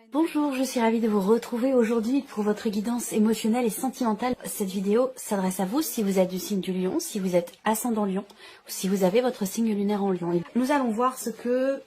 Bonjour, je suis ravie de vous retrouver aujourd'hui pour votre guidance émotionnelle et sentimentale. Cette vidéo s'adresse à vous si vous êtes du signe du Lion, si vous êtes ascendant Lion ou si vous avez votre signe lunaire en Lion. Nous allons voir ce que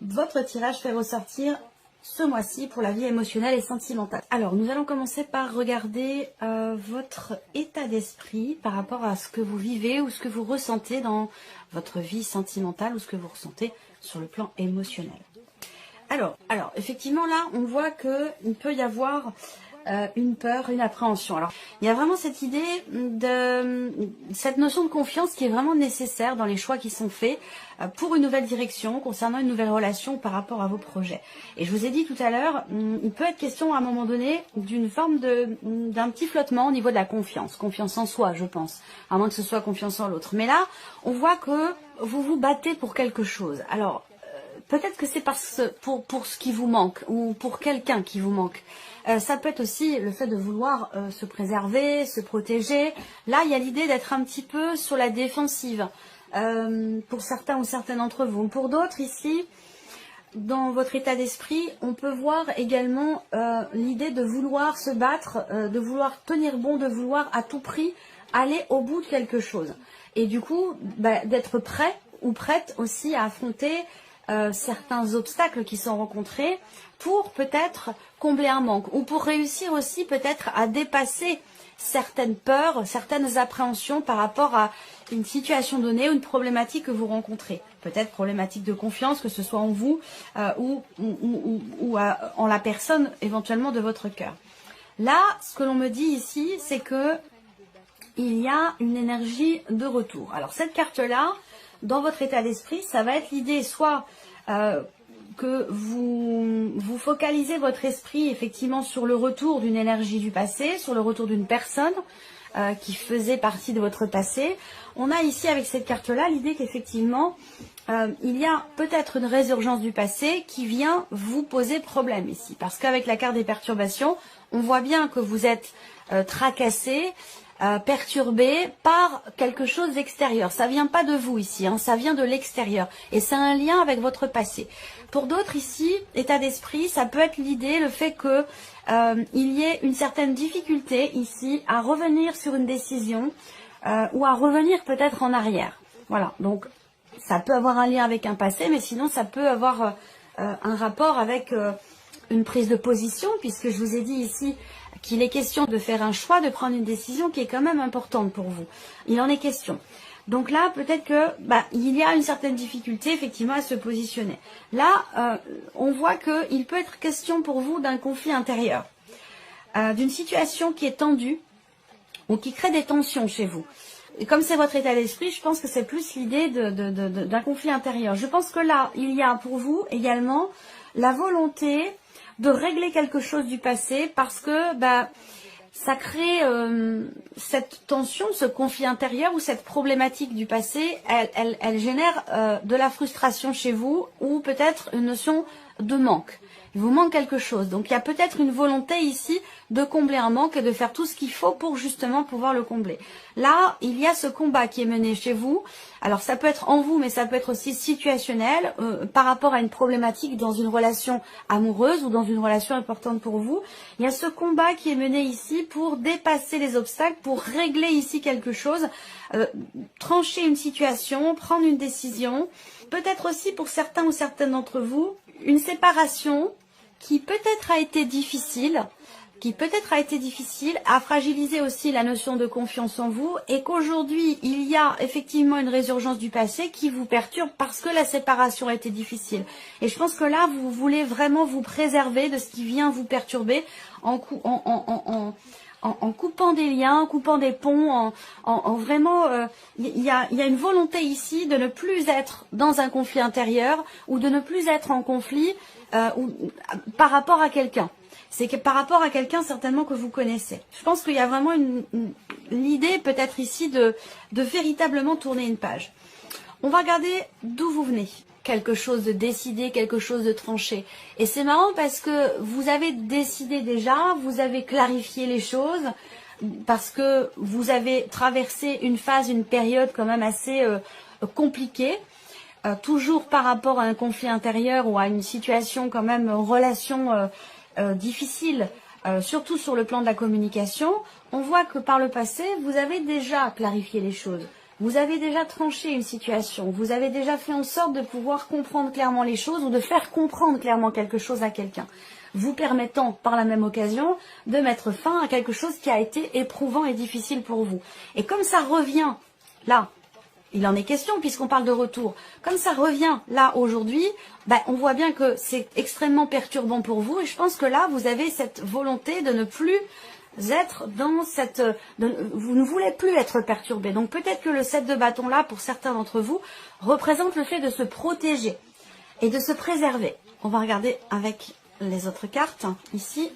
votre tirage fait ressortir ce mois-ci pour la vie émotionnelle et sentimentale. Alors, nous allons commencer par regarder votre état d'esprit par rapport à ce que vous vivez ou ce que vous ressentez dans votre vie sentimentale ou ce que vous ressentez sur le plan émotionnel. Alors, effectivement, là, on voit qu'il peut y avoir une peur, une appréhension. Alors, il y a vraiment cette idée cette notion de confiance qui est vraiment nécessaire dans les choix qui sont faits pour une nouvelle direction, concernant une nouvelle relation par rapport à vos projets. Et je vous ai dit tout à l'heure, il peut être question à un moment donné d'une forme d'un petit flottement au niveau de la confiance. Confiance en soi, je pense, à moins que ce soit confiance en l'autre. Mais là, on voit que vous vous battez pour quelque chose. Alors, peut-être que c'est pour ce qui vous manque ou pour quelqu'un qui vous manque. Ça peut être aussi le fait de vouloir se préserver, se protéger. Là, il y a l'idée d'être un petit peu sur la défensive pour certains ou certaines d'entre vous. Pour d'autres, ici, dans votre état d'esprit, on peut voir également l'idée de vouloir se battre, de vouloir tenir bon, de vouloir à tout prix aller au bout de quelque chose. Et du coup, d'être prêt ou prête aussi à affronter certains obstacles qui sont rencontrés pour peut-être combler un manque ou pour réussir aussi peut-être à dépasser certaines peurs, certaines appréhensions par rapport à une situation donnée ou une problématique que vous rencontrez. Peut-être problématique de confiance, que ce soit en vous ou en la personne éventuellement de votre cœur. Là, ce que l'on me dit ici, c'est que il y a une énergie de retour. Alors cette carte-là, dans votre état d'esprit, ça va être l'idée soit que vous focalisez votre esprit effectivement sur le retour d'une énergie du passé, sur le retour d'une personne qui faisait partie de votre passé. On a ici avec cette carte-là l'idée qu'effectivement il y a peut-être une résurgence du passé qui vient vous poser problème ici. Parce qu'avec la carte des perturbations, on voit bien que vous êtes tracassé, perturbé par quelque chose d'extérieur. Ça vient pas de vous ici, hein, ça vient de l'extérieur. Et c'est un lien avec votre passé. Pour d'autres ici, état d'esprit, ça peut être l'idée, le fait que il y ait une certaine difficulté ici à revenir sur une décision ou à revenir peut-être en arrière. Voilà, donc ça peut avoir un lien avec un passé, mais sinon ça peut avoir un rapport avec une prise de position, puisque je vous ai dit ici qu'il est question de faire un choix, de prendre une décision qui est quand même importante pour vous. Il en est question. Donc là, peut-être que il y a une certaine difficulté effectivement à se positionner. Là, on voit qu'il peut être question pour vous d'un conflit intérieur, d'une situation qui est tendue ou qui crée des tensions chez vous. Et comme c'est votre état d'esprit, je pense que c'est plus l'idée d'un conflit intérieur. Je pense que là, il y a pour vous également la volonté de régler quelque chose du passé parce que ça crée cette tension, ce conflit intérieur ou cette problématique du passé, elle génère de la frustration chez vous ou peut-être une notion de manque. Il vous manque quelque chose. Donc il y a peut-être une volonté ici de combler un manque et de faire tout ce qu'il faut pour justement pouvoir le combler. Là, il y a ce combat qui est mené chez vous. Alors ça peut être en vous, mais ça peut être aussi situationnel par rapport à une problématique dans une relation amoureuse ou dans une relation importante pour vous. Il y a ce combat qui est mené ici pour dépasser les obstacles, pour régler ici quelque chose, trancher une situation, prendre une décision. Peut-être aussi pour certains ou certaines d'entre vous, une séparation qui peut-être a été difficile, a fragilisé aussi la notion de confiance en vous et qu'aujourd'hui il y a effectivement une résurgence du passé qui vous perturbe parce que la séparation a été difficile. Et je pense que là vous voulez vraiment vous préserver de ce qui vient vous perturber en coupant des liens, en coupant des ponts, vraiment, il y a une volonté ici de ne plus être dans un conflit intérieur ou de ne plus être en conflit par rapport à quelqu'un. C'est que par rapport à quelqu'un certainement que vous connaissez. Je pense qu'il y a vraiment l'idée peut-être ici de véritablement tourner une page. On va regarder d'où vous venez. Quelque chose de décidé, quelque chose de tranché. Et c'est marrant parce que vous avez décidé déjà, vous avez clarifié les choses, parce que vous avez traversé une phase, une période quand même assez compliquée. toujours par rapport à un conflit intérieur ou à une situation quand même, relation difficile, surtout sur le plan de la communication, on voit que par le passé, vous avez déjà clarifié les choses. Vous avez déjà tranché une situation. Vous avez déjà fait en sorte de pouvoir comprendre clairement les choses ou de faire comprendre clairement quelque chose à quelqu'un, vous permettant par la même occasion de mettre fin à quelque chose qui a été éprouvant et difficile pour vous. Et comme ça revient là, il en est question puisqu'on parle de retour. Comme ça revient là aujourd'hui, on voit bien que c'est extrêmement perturbant pour vous. Et je pense que là, vous avez cette volonté de ne plus être dans cette... vous ne voulez plus être perturbé. Donc peut-être que le 7 de bâton là, pour certains d'entre vous, représente le fait de se protéger et de se préserver. On va regarder avec les autres cartes ici.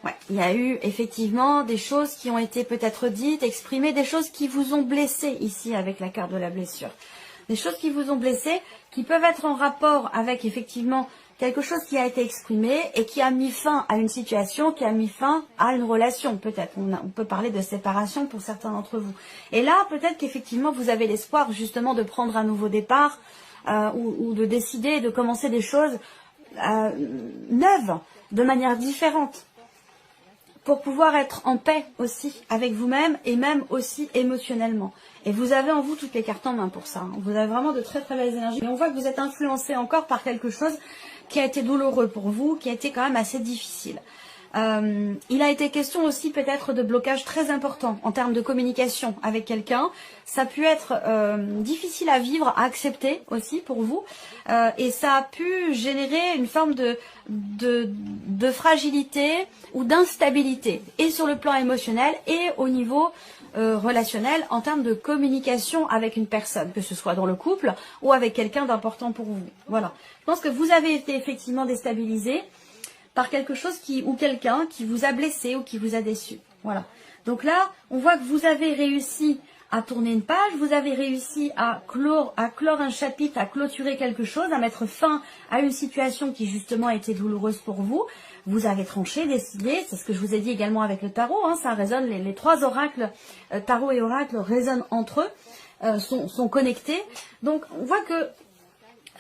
Ouais, il y a eu effectivement des choses qui ont été peut-être dites, exprimées, des choses qui vous ont blessé ici avec la carte de la blessure. Des choses qui vous ont blessé, qui peuvent être en rapport avec effectivement quelque chose qui a été exprimé et qui a mis fin à une situation, qui a mis fin à une relation peut-être. On peut parler de séparation pour certains d'entre vous. Et là, peut-être qu'effectivement vous avez l'espoir justement de prendre un nouveau départ ou de décider de commencer des choses neuves, de manière différente, pour pouvoir être en paix aussi avec vous-même et même aussi émotionnellement. Et vous avez en vous toutes les cartes en main pour ça. Vous avez vraiment de très très belles énergies. Et on voit que vous êtes influencé encore par quelque chose qui a été douloureux pour vous, qui a été quand même assez difficile. Il a été question aussi peut-être de blocage très important en termes de communication avec quelqu'un. Ça a pu être difficile à vivre, à accepter aussi pour vous. Et ça a pu générer une forme de fragilité ou d'instabilité, et sur le plan émotionnel et au niveau relationnel, en termes de communication avec une personne, que ce soit dans le couple ou avec quelqu'un d'important pour vous. Voilà. Je pense que vous avez été effectivement déstabilisé par quelque chose ou quelqu'un qui vous a blessé ou qui vous a déçu. Voilà. Donc là, on voit que vous avez réussi à tourner une page, vous avez réussi à clore un chapitre, à clôturer quelque chose, à mettre fin à une situation qui justement était douloureuse pour vous. Vous avez tranché, décidé, c'est ce que je vous ai dit également avec le tarot, ça résonne, les trois oracles, tarot et oracle résonnent entre eux, sont connectés. Donc on voit que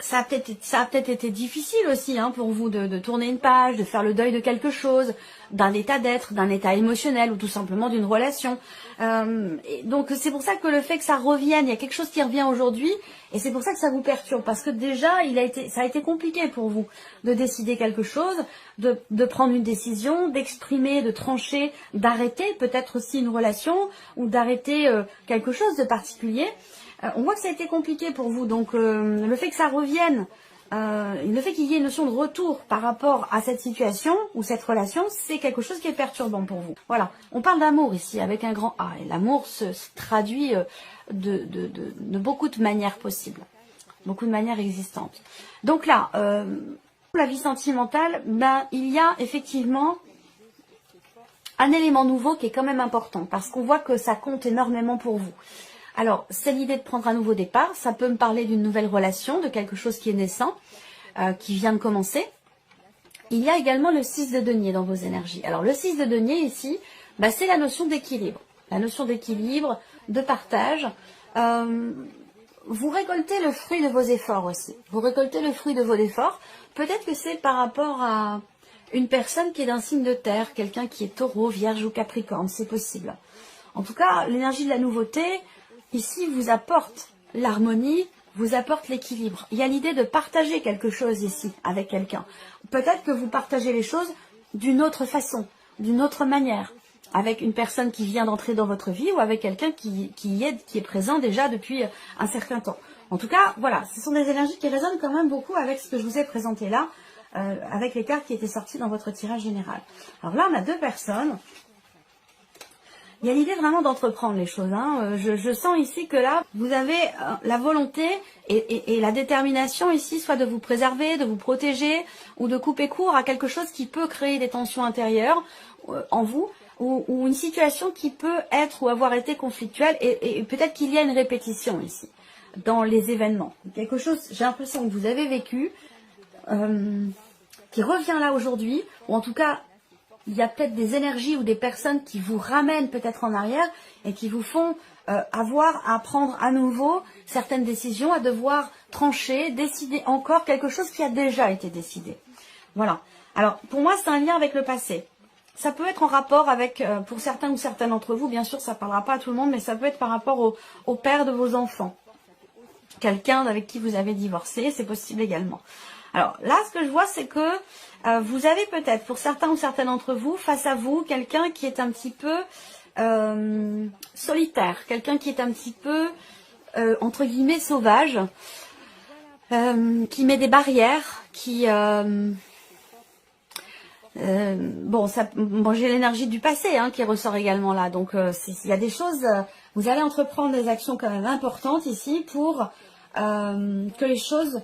ça a peut-être été difficile aussi pour vous de tourner une page, de faire le deuil de quelque chose, d'un état d'être, d'un état émotionnel ou tout simplement d'une relation. Et donc c'est pour ça que le fait que ça revienne, il y a quelque chose qui revient aujourd'hui et c'est pour ça que ça vous perturbe. Parce que déjà, ça a été compliqué pour vous de décider quelque chose, de prendre une décision, d'exprimer, de trancher, d'arrêter peut-être aussi une relation ou d'arrêter quelque chose de particulier. On voit que ça a été compliqué pour vous, donc le fait que ça revienne, le fait qu'il y ait une notion de retour par rapport à cette situation ou cette relation, c'est quelque chose qui est perturbant pour vous. Voilà, on parle d'amour ici avec un grand A, et l'amour se traduit de beaucoup de manières possibles, beaucoup de manières existantes. Donc là, pour la vie sentimentale, il y a effectivement un élément nouveau qui est quand même important, parce qu'on voit que ça compte énormément pour vous. Alors, c'est l'idée de prendre un nouveau départ. Ça peut me parler d'une nouvelle relation, de quelque chose qui est naissant, qui vient de commencer. Il y a également le 6 de denier dans vos énergies. Alors, le 6 de denier ici, c'est la notion d'équilibre. La notion d'équilibre, de partage. Vous récoltez le fruit de vos efforts aussi. Vous récoltez le fruit de vos efforts. Peut-être que c'est par rapport à une personne qui est d'un signe de terre, quelqu'un qui est taureau, vierge ou capricorne, c'est possible. En tout cas, l'énergie de la nouveauté ici vous apporte l'harmonie, vous apporte l'équilibre. Il y a l'idée de partager quelque chose ici avec quelqu'un. Peut-être que vous partagez les choses d'une autre façon, d'une autre manière, avec une personne qui vient d'entrer dans votre vie ou avec quelqu'un qui est présent déjà depuis un certain temps. En tout cas, voilà, ce sont des énergies qui résonnent quand même beaucoup avec ce que je vous ai présenté là, avec les cartes qui étaient sorties dans votre tirage général. Alors là, on a deux personnes. Il y a l'idée vraiment d'entreprendre les choses. Je sens ici que là, vous avez la volonté et la détermination ici, soit de vous préserver, de vous protéger, ou de couper court à quelque chose qui peut créer des tensions intérieures en vous, ou une situation qui peut être ou avoir été conflictuelle, et peut-être qu'il y a une répétition ici, dans les événements. Quelque chose, j'ai l'impression que vous avez vécu, qui revient là aujourd'hui, ou en tout cas, il y a peut-être des énergies ou des personnes qui vous ramènent peut-être en arrière et qui vous font avoir à prendre à nouveau certaines décisions, à devoir trancher, décider encore quelque chose qui a déjà été décidé. Voilà. Alors, pour moi, c'est un lien avec le passé. Ça peut être en rapport avec, pour certains ou certaines d'entre vous, bien sûr, ça ne parlera pas à tout le monde, mais ça peut être par rapport au père de vos enfants. Quelqu'un avec qui vous avez divorcé, c'est possible également. Alors là, ce que je vois, c'est que vous avez peut-être, pour certains ou certaines d'entre vous, face à vous, quelqu'un qui est un petit peu solitaire, quelqu'un qui est un petit peu, entre guillemets, sauvage, qui met des barrières, qui... bon, j'ai l'énergie du passé qui ressort également là. Donc, il y a des choses... vous allez entreprendre des actions quand même importantes ici pour que les choses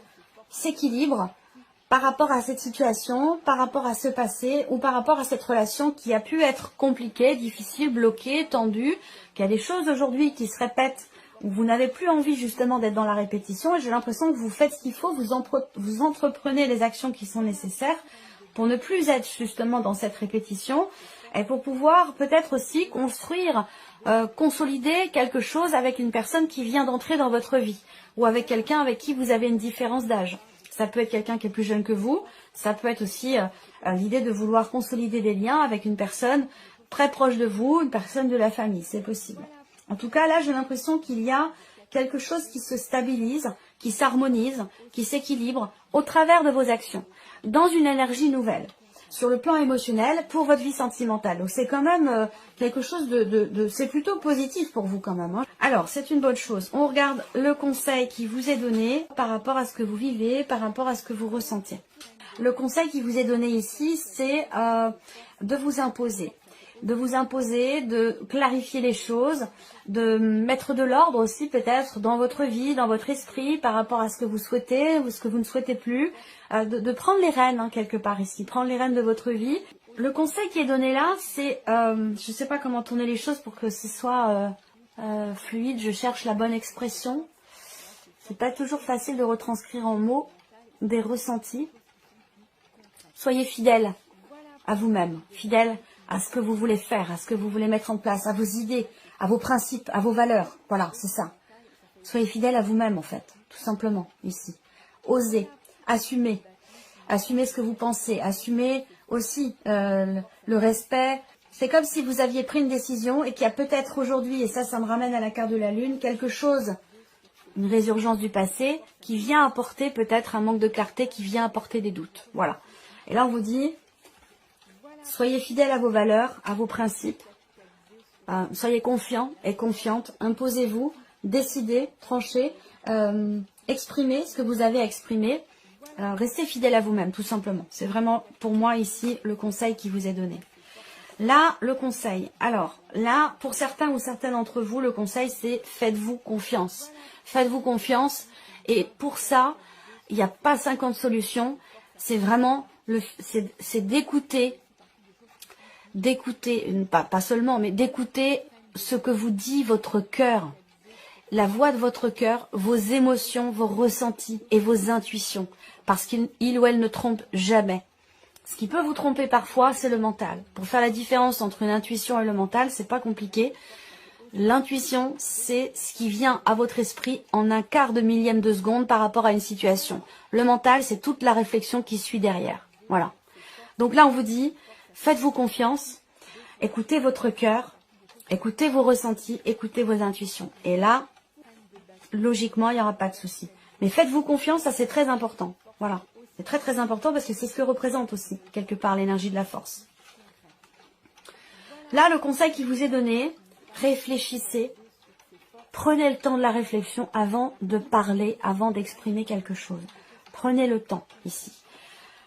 s'équilibrent par rapport à cette situation, par rapport à ce passé ou par rapport à cette relation qui a pu être compliquée, difficile, bloquée, tendue, qu'il y a des choses aujourd'hui qui se répètent où vous n'avez plus envie justement d'être dans la répétition et j'ai l'impression que vous faites ce qu'il faut, vous entreprenez les actions qui sont nécessaires pour ne plus être justement dans cette répétition et pour pouvoir peut-être aussi construire, consolider quelque chose avec une personne qui vient d'entrer dans votre vie ou avec quelqu'un avec qui vous avez une différence d'âge. Ça peut être quelqu'un qui est plus jeune que vous, ça peut être aussi l'idée de vouloir consolider des liens avec une personne très proche de vous, une personne de la famille, c'est possible. En tout cas, là, j'ai l'impression qu'il y a quelque chose qui se stabilise, qui s'harmonise, qui s'équilibre au travers de vos actions, dans une énergie nouvelle, sur le plan émotionnel, pour votre vie sentimentale. Donc c'est quand même quelque chose c'est plutôt positif pour vous quand même. Alors, c'est une bonne chose. On regarde le conseil qui vous est donné par rapport à ce que vous vivez, par rapport à ce que vous ressentez. Le conseil qui vous est donné ici, c'est de vous imposer. De clarifier les choses, de mettre de l'ordre aussi peut-être dans votre vie, dans votre esprit, par rapport à ce que vous souhaitez ou ce que vous ne souhaitez plus, de prendre les rênes quelque part ici, prendre les rênes de votre vie. Le conseil qui est donné là, c'est, je ne sais pas comment tourner les choses pour que ce soit fluide, je cherche la bonne expression. C'est pas toujours facile de retranscrire en mots des ressentis. Soyez fidèle à vous-même, fidèle à ce que vous voulez faire, à ce que vous voulez mettre en place, à vos idées, à vos principes, à vos valeurs. Voilà, c'est ça. Soyez fidèle à vous-même, en fait, tout simplement, ici. Osez, assumez. Assumez ce que vous pensez. Assumez aussi le respect. C'est comme si vous aviez pris une décision et qu'il y a peut-être aujourd'hui, et ça me ramène à la carte de la Lune, quelque chose, une résurgence du passé, qui vient apporter peut-être un manque de clarté, qui vient apporter des doutes. Voilà. Et là, on vous dit... Soyez fidèles à vos valeurs, à vos principes. Soyez confiants et confiantes. Imposez-vous, décidez, tranchez, exprimez ce que vous avez à exprimer. Restez fidèles à vous-même, tout simplement. C'est vraiment, pour moi, ici, le conseil qui vous est donné. Là, le conseil. Alors, là, pour certains ou certaines d'entre vous, le conseil, c'est faites-vous confiance. Faites-vous confiance. Et pour ça, il n'y a pas 50 solutions. C'est vraiment, c'est d'écouter pas seulement, mais d'écouter ce que vous dit votre cœur, la voix de votre cœur, vos émotions, vos ressentis et vos intuitions, parce qu'il ou elle ne trompe jamais. Ce qui peut vous tromper parfois, c'est le mental. Pour faire la différence entre une intuition et le mental, c'est pas compliqué. L'intuition, c'est ce qui vient à votre esprit en un quart de millième de seconde par rapport à une situation. Le mental, c'est toute la réflexion qui suit derrière. Voilà. Donc là, on vous dit... Faites-vous confiance, écoutez votre cœur, écoutez vos ressentis, écoutez vos intuitions. Et là, logiquement, il n'y aura pas de souci. Mais faites-vous confiance, ça c'est très important. Voilà, c'est très très important parce que c'est ce que représente aussi, quelque part, l'énergie de la force. Là, le conseil qui vous est donné, réfléchissez, prenez le temps de la réflexion avant de parler, avant d'exprimer quelque chose. Prenez le temps ici.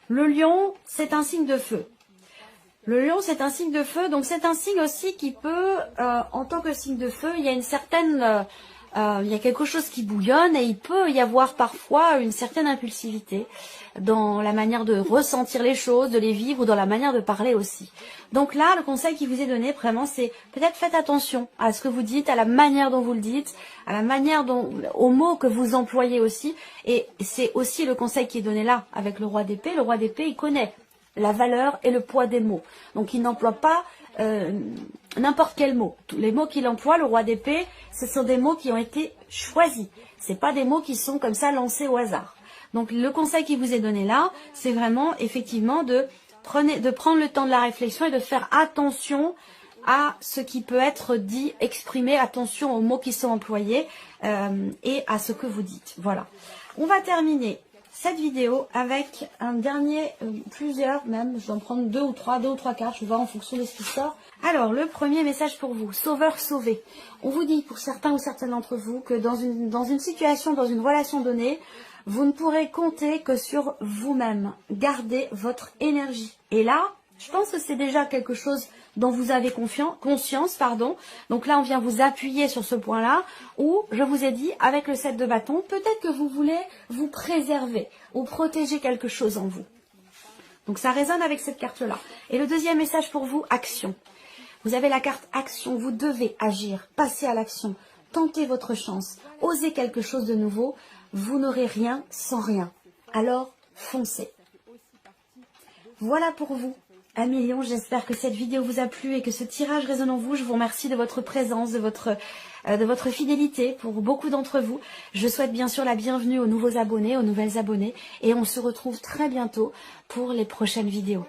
Le lion, c'est un signe de feu. Le lion, c'est un signe de feu, donc c'est un signe aussi qui peut, en tant que signe de feu, il y a une certaine, il y a quelque chose qui bouillonne et il peut y avoir parfois une certaine impulsivité dans la manière de ressentir les choses, de les vivre ou dans la manière de parler aussi. Donc là, le conseil qui vous est donné, vraiment, c'est peut-être faites attention à ce que vous dites, à la manière dont vous le dites, à la manière aux mots que vous employez aussi. Et c'est aussi le conseil qui est donné là avec le roi d'épée. Le roi d'épée, il connaît la valeur et le poids des mots. Donc il n'emploie pas n'importe quel mot. Tous les mots qu'il emploie, le roi d'épée, ce sont des mots qui ont été choisis. C'est pas des mots qui sont comme ça lancés au hasard. Donc le conseil qui vous est donné là, c'est vraiment effectivement de prendre le temps de la réflexion et de faire attention à ce qui peut être dit, exprimé, attention aux mots qui sont employés et à ce que vous dites. Voilà. On va terminer cette vidéo avec un dernier, plusieurs même, je vais en prendre deux ou trois cartes, je vais voir en fonction de ce qui sort. Alors, le premier message pour vous, sauveur sauvé. On vous dit pour certains ou certaines d'entre vous que dans une situation, dans une relation donnée, vous ne pourrez compter que sur vous-même. Gardez votre énergie. Et là, je pense que c'est déjà quelque chose dont vous avez conscience. Donc là, on vient vous appuyer sur ce point-là, où je vous ai dit, avec le 7 de bâton, peut-être que vous voulez vous préserver ou protéger quelque chose en vous. Donc ça résonne avec cette carte-là. Et le deuxième message pour vous, action. Vous avez la carte action, vous devez agir, passer à l'action, tenter votre chance, oser quelque chose de nouveau. Vous n'aurez rien sans rien. Alors, foncez. Voilà pour vous. 1 million, j'espère que cette vidéo vous a plu et que ce tirage résonne en vous. Je vous remercie de votre présence, de votre fidélité pour beaucoup d'entre vous. Je souhaite bien sûr la bienvenue aux nouveaux abonnés, aux nouvelles abonnées et on se retrouve très bientôt pour les prochaines vidéos.